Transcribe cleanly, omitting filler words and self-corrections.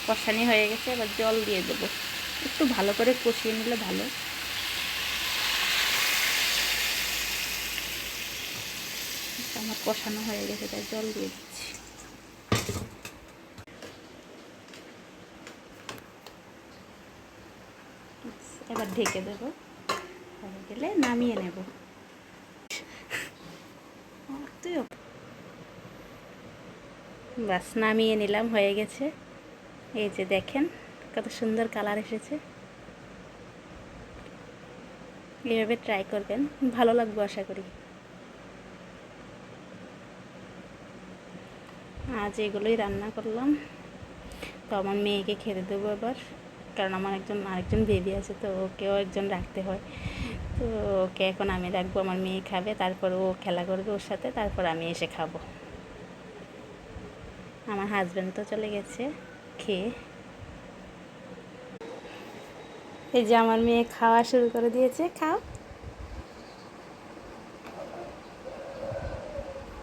কষানি হয়ে গেছে, এবার জল দিয়ে দেবো। একটু ভালো করে কষিয়ে নিলে ভালো। আমার কষানো হয়ে গেছে, তাই জল দিয়ে দিচ্ছি। এবার ঢেকে দেবো, হয়ে গেলে নামিয়ে নেব। বাস নামিয়ে নিলাম, হয়ে গেছে। এই যে দেখেন কত সুন্দর কালার এসেছে। এইভাবে ট্রাই করবেন, ভালো লাগবে আশা করি। আজ এগুলোই রান্না করলাম। তো আমার মেয়েকে খেতে দেবো এবার, কারণ আমার আরেকজন বেবি আছে, তো ওকেও একজন রাখতে হয়। তো ওকে এখন আমি রাখবো, আমার মেয়ে খাবে, তারপর ও খেলা করবে ওর সাথে, তারপর আমি এসে খাবো। আমার হাজব্যান্ড তো চলে গেছে খেয়ে। এই যে আমার মেয়ে খাওয়া শুরু করে দিয়েছে। খাও।